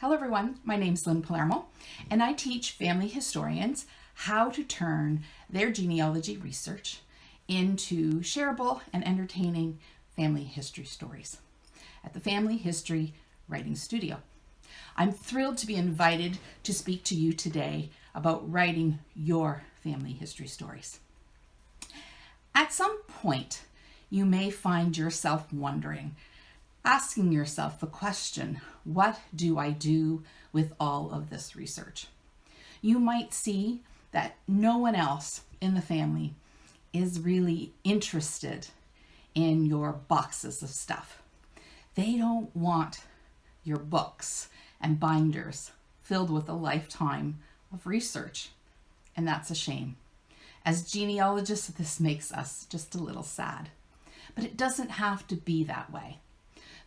Hello everyone, my name's Lynn Palermo, and I teach family historians how to turn their genealogy research into shareable and entertaining family history stories at the Family History Writing Studio. I'm thrilled to be invited to speak to you today about writing your family history stories. At some point, you may find yourself wondering, asking yourself the question, what do I do with all of this research? You might see that no one else in the family is really interested in your boxes of stuff. They don't want your books and binders filled with a lifetime of research, and that's a shame. As genealogists, this makes us just a little sad, but it doesn't have to be that way.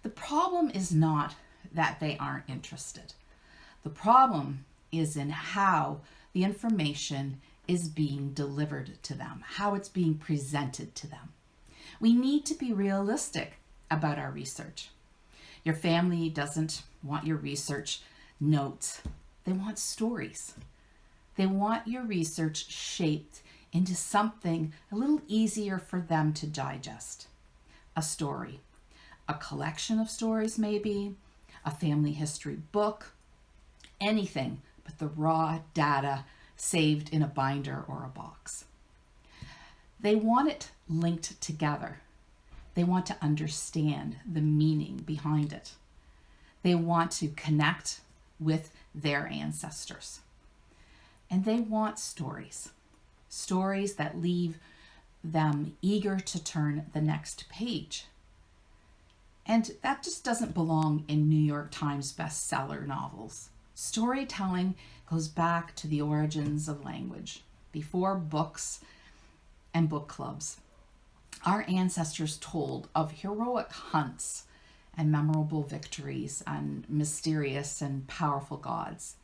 The problem is not that they aren't interested. The problem is in how the information is being delivered to them, how it's being presented to them. We need to be realistic about our research. Your family doesn't want your research notes. They want stories. They want your research shaped into something a little easier for them to digest. A story. A collection of stories maybe, a family history book, anything but the raw data saved in a binder or a box. They want it linked together. They want to understand the meaning behind it. They want to connect with their ancestors. And they want stories that leave them eager to turn the next page. And that just doesn't belong in New York Times bestseller novels. Storytelling goes back to the origins of language, before books and book clubs. Our ancestors told of heroic hunts and memorable victories and mysterious and powerful gods.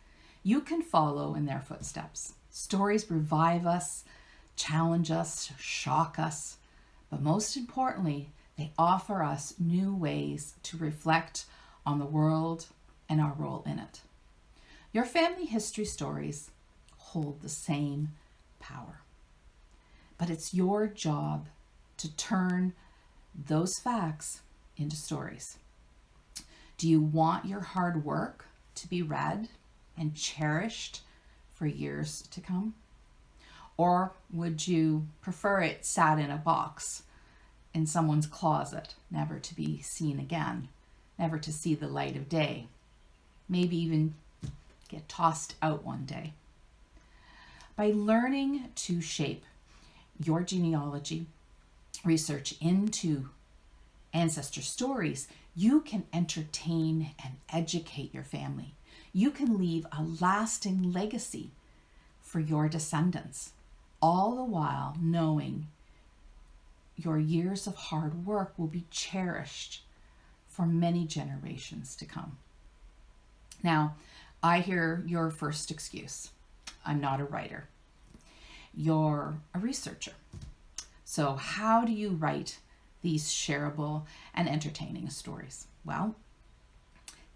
You can follow in their footsteps. Stories revive us, challenge us, shock us, but most importantly, they offer us new ways to reflect on the world and our role in it. Your family history stories hold the same power, but it's your job to turn those facts into stories. Do you want your hard work to be read and cherished for years to come? Or would you prefer it sat in a box in someone's closet, never to be seen again, never to see the light of day, maybe even get tossed out one day? By learning to shape your genealogy research into ancestor stories, you can entertain and educate your family. You can leave a lasting legacy for your descendants, all the while knowing your years of hard work will be cherished for many generations to come. Now, I hear your first excuse. I'm not a writer. You're a researcher. So how do you write these shareable and entertaining stories? Well,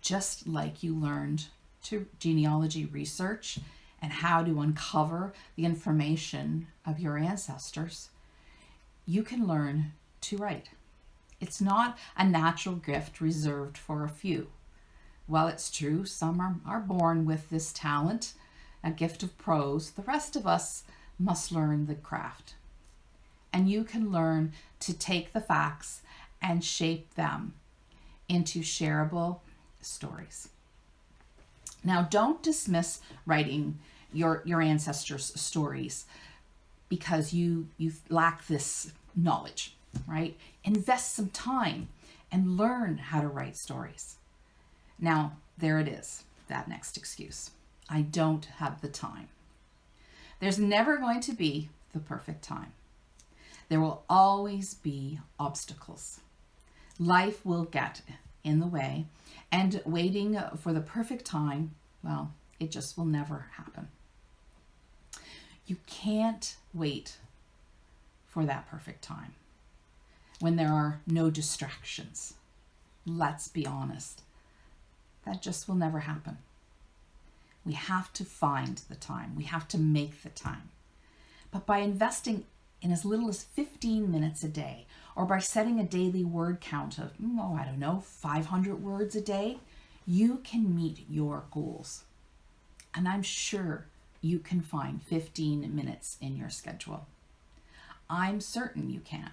just like you learned to genealogy research and how to uncover the information of your ancestors, you can learn to write. It's not a natural gift reserved for a few. While it's true, some are born with this talent, a gift of prose, the rest of us must learn the craft. And you can learn to take the facts and shape them into shareable stories. Now, don't dismiss writing your ancestors' stories because you lack this knowledge, right? Invest some time and learn how to write stories. Now, there it is, that next excuse. I don't have the time. There's never going to be the perfect time. There will always be obstacles. Life will get in the way, and waiting for the perfect time, well, it just will never happen. You can't wait for that perfect time when there are no distractions. Let's be honest. That just will never happen. We have to find the time. We have to make the time. But by investing in as little as 15 minutes a day, or by setting a daily word count of, 500 words a day, you can meet your goals. And I'm sure you can find 15 minutes in your schedule. I'm certain you can.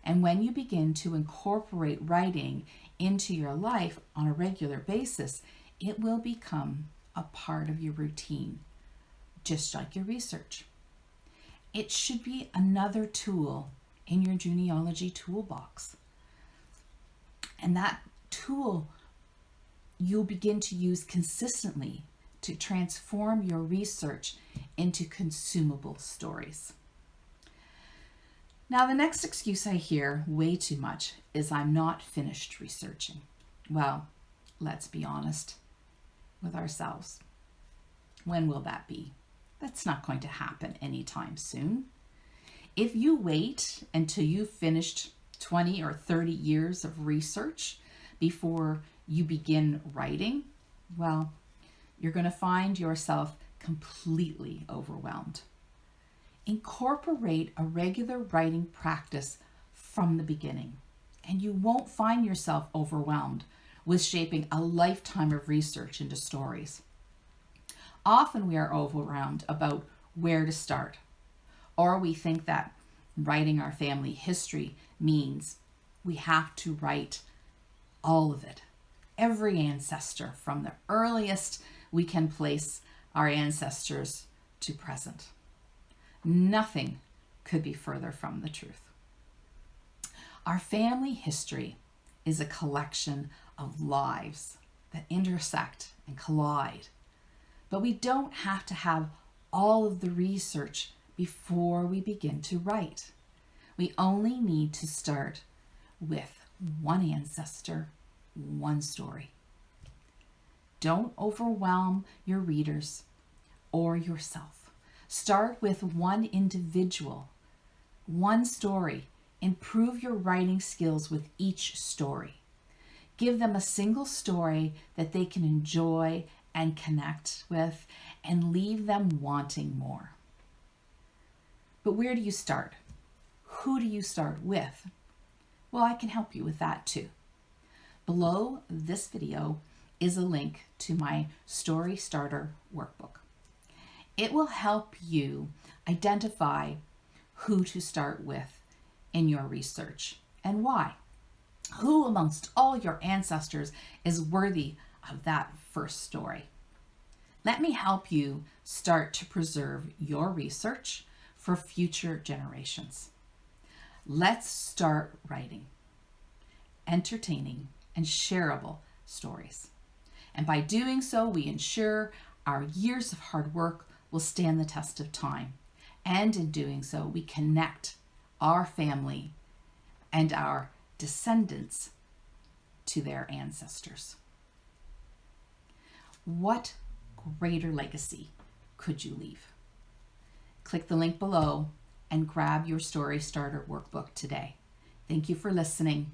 And when you begin to incorporate writing into your life on a regular basis, it will become a part of your routine, just like your research. It should be another tool in your genealogy toolbox. And that tool you'll begin to use consistently to transform your research into consumable stories. Now, the next excuse I hear way too much is I'm not finished researching. Well, let's be honest with ourselves. When will that be? That's not going to happen anytime soon. If you wait until you've finished 20 or 30 years of research before you begin writing, well, you're going to find yourself completely overwhelmed. Incorporate a regular writing practice from the beginning, and you won't find yourself overwhelmed with shaping a lifetime of research into stories. Often we are overwhelmed about where to start, or we think that writing our family history means we have to write all of it, every ancestor from the earliest we can place our ancestors to present. Nothing could be further from the truth. Our family history is a collection of lives that intersect and collide. But we don't have to have all of the research before we begin to write. We only need to start with one ancestor, one story. Don't overwhelm your readers or yourself. Start with one individual, one story. Improve your writing skills with each story. Give them a single story that they can enjoy and connect with, and leave them wanting more. But where do you start? Who do you start with? Well, I can help you with that too. Below this video is a link to my Story Starter Workbook. It will help you identify who to start with in your research and why. Who amongst all your ancestors is worthy of that first story? Let me help you start to preserve your research for future generations. Let's start writing entertaining and shareable stories. And by doing so, we ensure our years of hard work will stand the test of time. And in doing so, we connect our family and our descendants to their ancestors. What greater legacy could you leave? Click the link below and grab your Story Starter Workbook today. Thank you for listening.